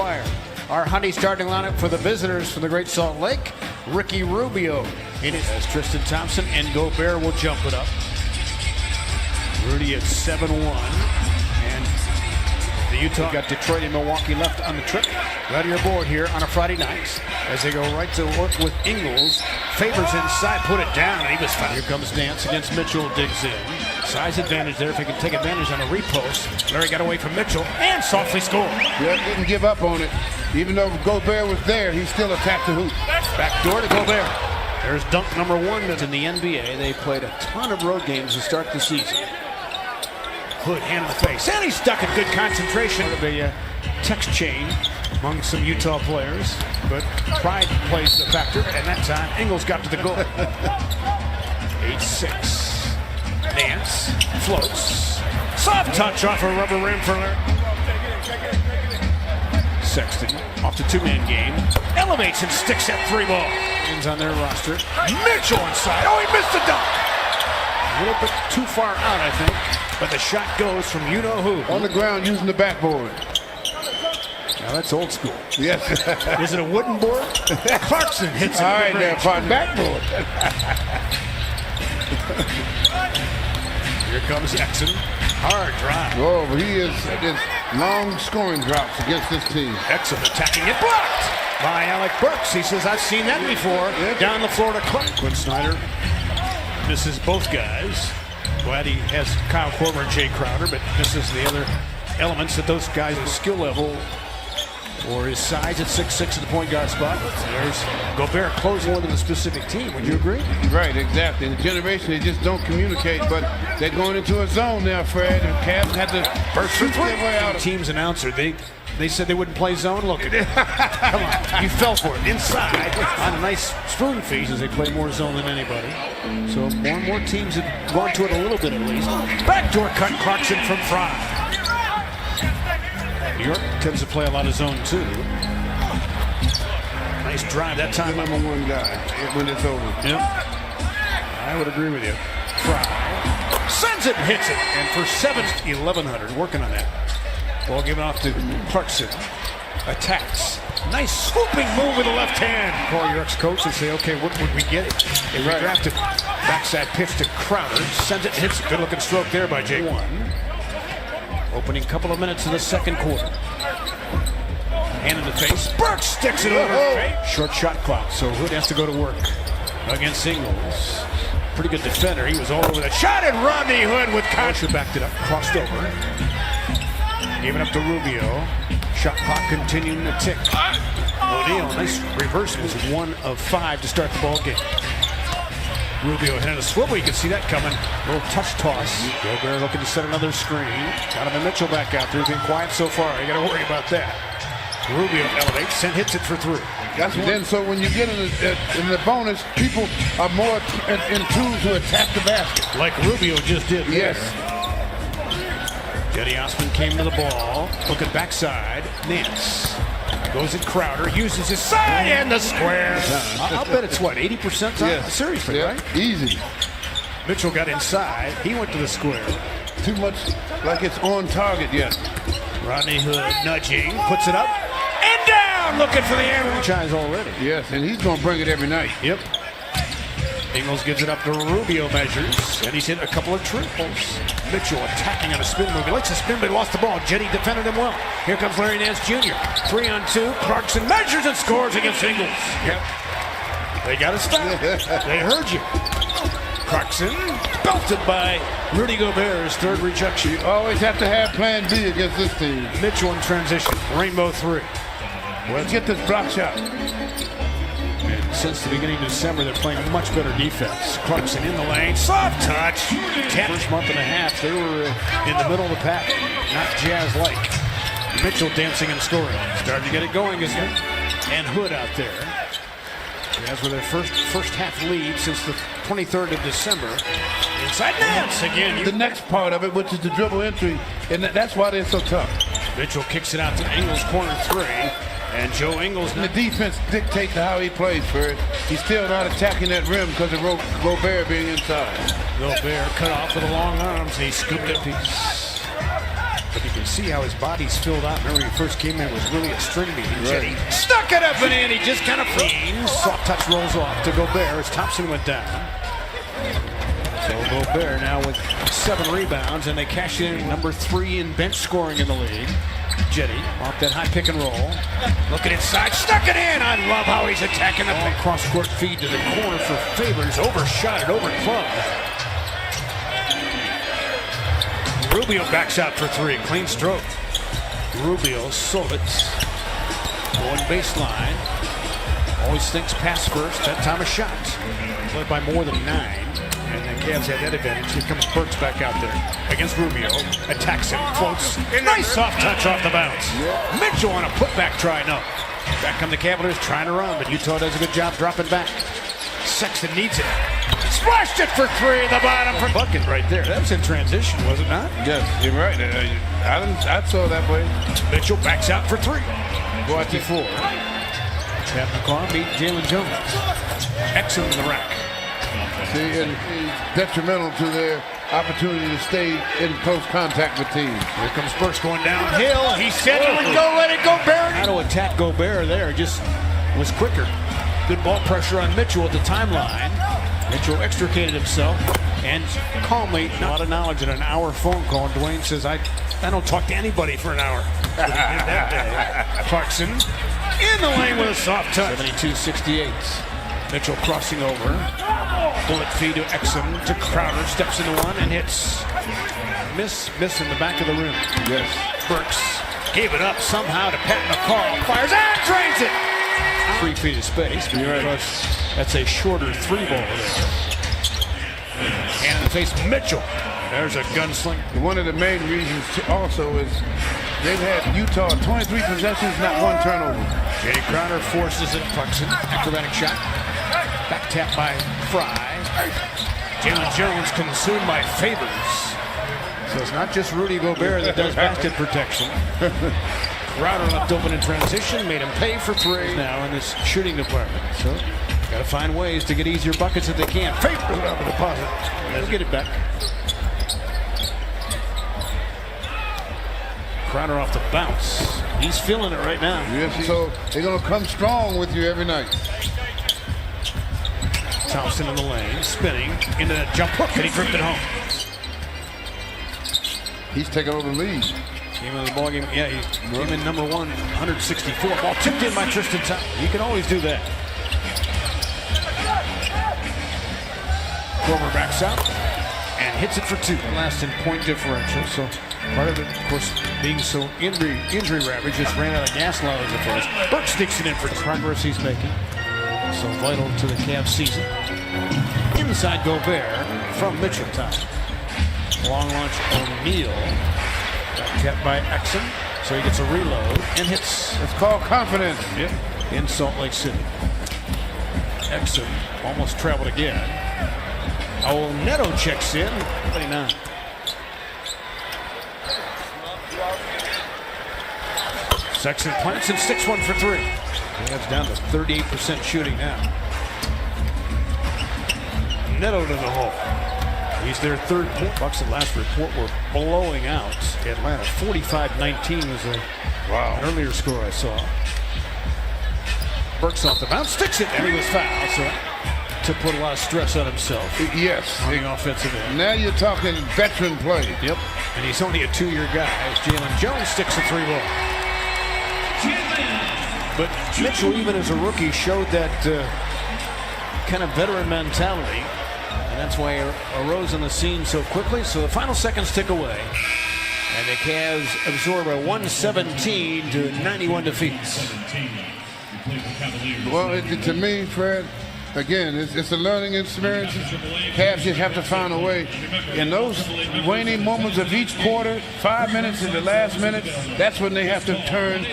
fire. Our Honey starting lineup for the visitors from the Great Salt Lake. Ricky Rubio in it as Tristan Thompson, and Gobert will jump it up. Rudy at 7-1. And the Utah got Detroit and Milwaukee left on the trip. Right on your board here on a Friday night as they go right to work with Ingles. Favors inside, put it down, and he was fouled. Here comes Nance against Mitchell, digs in. Size advantage there if he can take advantage on a repost. Larry got away from Mitchell and softly scored. Yeah, didn't give up on it. Even though Gobert was there, he still attacked the hoop. Back door to Gobert. There's dunk number 1. In the NBA, they played a ton of road games to start the season. Hood, hand in the face, and he's stuck in good concentration. Of a text chain among some Utah players, but pride plays the factor, and that time Ingles got to the goal. 8-6. Nance floats. Soft touch off a rubber rim for Larry. Sexton off the 2-man game. Elevates and sticks that 3 ball. Ends on their roster. Mitchell inside. Oh, he missed the dunk. A little bit too far out, I think. But the shot goes from you-know-who. On the ground using the backboard. Now that's old school. Yes. Is it a wooden board? Clarkson hits it. All right, there, partner. Backboard. Here comes Exon. Hard drive. Oh, but he is long scoring drops against this team. Exon attacking it. Blocked by Alec Burks. He says, I've seen that before. Yep. Down the floor to Clark. Quinn Snyder misses both guys. Glad he has Kyle Korver and Jay Crowder, but misses the other elements that those guys' skill level or his size at 6'6" at the point guard spot. There's Gobert closing more than a specific team. Would you agree? Right, exactly. In the generation, they just don't communicate, but they're going into a zone now, Fred, and Cavs had to burst their way out. Team's announcer, they said they wouldn't play zone. Look at it. Come on, you fell for it. Inside on a nice spoon feast as they play more zone than anybody. So more and more teams have gone to it a little bit at least. Backdoor cut, Clarkson from Fry. New York tends to play a lot of zone too. Nice drive that time. The number 1 guy when it's over. Yep. I would agree with you. Fry sends it and hits it. And for 1100, working on that. Ball given off to Clarkson. Attacks. Nice swooping move with the left hand. Call your ex-coach and say, okay, what would we get? They redrafted. Backside pitch to Crowder. Sends it, hits it. Good looking stroke there by Jay. Opening couple of minutes in the second quarter. Hand in the face. Burks sticks it over. Short shot clock, so Hood has to go to work against Ingles. Pretty good defender. He was all over that shot, and Rodney Hood with Contra backed it up. Crossed over. Gave it up to Rubio. Shot clock continuing to tick. O'Neal, nice reverse. Was 1 of 5 to start the ball game. Rubio had a swivel. You can see that coming. A little touch toss. Gobert looking to set another screen. Donovan Mitchell back out there. Been quiet so far. You got to worry about that. Rubio elevates and hits it for 3. That's then. So when you get in the bonus, people are more in tune to attack the basket. Like Rubio just did. Yes. Jetty Osman came to the ball. Looking backside. Nance. Goes at Crowder. Uses his side and the square. I'll bet it's what, 80% time? Yes. Seriously, Yeah. right? Easy. Mitchell got inside. He went to the square. Too much like it's on target yet. Rodney Hood nudging. Puts it up. And down. Looking for the air. Franchise already. Yes, and he's going to bring it every night. Yep. Ingles gives it up to Rubio, measures, and he's hit a couple of triples. Mitchell attacking on a spin move. He likes to spin, but he lost the ball. Jetty defended him well. Here comes Larry Nance Jr. 3-on-2. Clarkson measures and scores against Ingles. Yep. They got to stop. They heard you. Clarkson belted by Rudy Gobert, his 3rd rejection. You always have to have plan B against this team. Mitchell in transition. Rainbow 3. Let's get this block shot. Since the beginning of December, they're playing much better defense. Clarkson in the lane, soft touch. First month and a half, they were in the middle of the pack, not Jazz-like. Mitchell dancing and scoring. Starting to get it going again. And Hood out there. Jazz with their first half lead since the 23rd of December. Inside Nance again. The next part of it, which is the dribble entry, and that's why they're so tough. Mitchell kicks it out to Ingles, corner 3. And Joe Ingles. The defense dictates how he plays, Fred. He's still not attacking that rim because of Gobert being inside. Gobert cut off with the long arms. He scooped a piece. But you can see how his body's filled out. Remember, when he first came in, it was really a string bean. Jetty stuck it up and in. He just kind of flees. Soft touch rolls off to Gobert as Thompson went down. So Gobert now with 7 rebounds, and they cash in number 3 in bench scoring in the league. Jetty off that high pick and roll. Looking inside, stuck it in. I love how he's attacking the cross-court feed to the corner for Favors. Overshot it, over club. Rubio backs out for 3. Clean stroke. Rubio sold it. Going baseline. Always thinks pass first. That time a shot. Led by more than 9. And the Cavs had that advantage. Here comes Burks back out there against Rubio. Attacks him. Floats. Nice soft touch off the bounce. Mitchell on a putback try. No. Back come the Cavaliers trying to run, but Utah does a good job dropping back. Sexton needs it. Splashed it for 3 at the bottom for bucket right there. That was in transition, was it not? Yes, you're right. I saw that way. Mitchell backs out for 3. Go out to 4. Pat McCaw beat Jalen Jones. Excellent in the rack. See, and detrimental to their opportunity to stay in close contact with teams. Here comes Burks going downhill. He said he would go, let it go, Gobert. How to attack Gobert there just was quicker. Good ball pressure on Mitchell at the timeline. Mitchell extricated himself and calmly, a lot of knowledge in an hour phone call. And Dwayne says, I don't talk to anybody for an hour. Clarkson in the lane with a soft touch. 72-68. Mitchell crossing over. Bullet feed to Exum to Crowder. Steps into one and hits. Miss in the back of the rim. Yes. Burks gave it up somehow to Pat McCall. Fires and drains it. 3 feet of space. That's a shorter 3 ball there. And in the face, Mitchell. There's a gunsling. One of the main reasons also is they've had Utah 23 possessions, not 1 turnover. Jay Crowder forces it. Clarkson, acrobatic shot. Back tap by Fry. Jalen Jones consumed by Favors. So it's not just Rudy Gobert that does basket protection. Crowder left open in transition, made him pay for 3 now in this shooting department. So got to find ways to get easier buckets if they can. Favors out of the deposit. They'll get it back. Crowder off the bounce. He's feeling it right now. Yes, so they're going to come strong with you every night. Thompson in the lane, spinning into that jump hook, and he drifted home. He's taking over the lead. Came in the ball game. Yeah, he came in number 1, 164. Ball tipped in by Tristan Thompson. You can always do that. Grover backs out and hits it for 2. Last in point differential. So part of it, of course, being so injury ravaged, just ran out of gas levels at first. Burke sticks it in for the progress he's making. So vital to the Cavs season. Inside Gobert from Mitchell time. Long launch O'Neal. Kept by Exum. So he gets a reload and hits. It's called confidence. Yep. In Salt Lake City. Exum almost traveled again. Neto checks in. 29. Sexton plants and sticks 1 for 3. That's down to 38% shooting now. Neto to the hole. He's their 3rd point. Bucks at last report were blowing out Atlanta. 45-19 was an earlier score I saw. Burks off the bounce, sticks it, and he was fouled. So to put a lot of stress on himself. Yes. On the offensive end. Now you're talking veteran play. Yep. And he's only a 2-year guy as Jalen Jones sticks a 3 ball. But Mitchell, even as a rookie, showed that kind of veteran mentality. And that's why he arose on the scene so quickly. So the final seconds tick away. And the Cavs absorb a 117-91 defeat. Well, to me, Fred, again, it's a learning experience. Cavs just have to find a way. In those waning moments of each quarter, 5 minutes in the last minute, that's when they have to turn.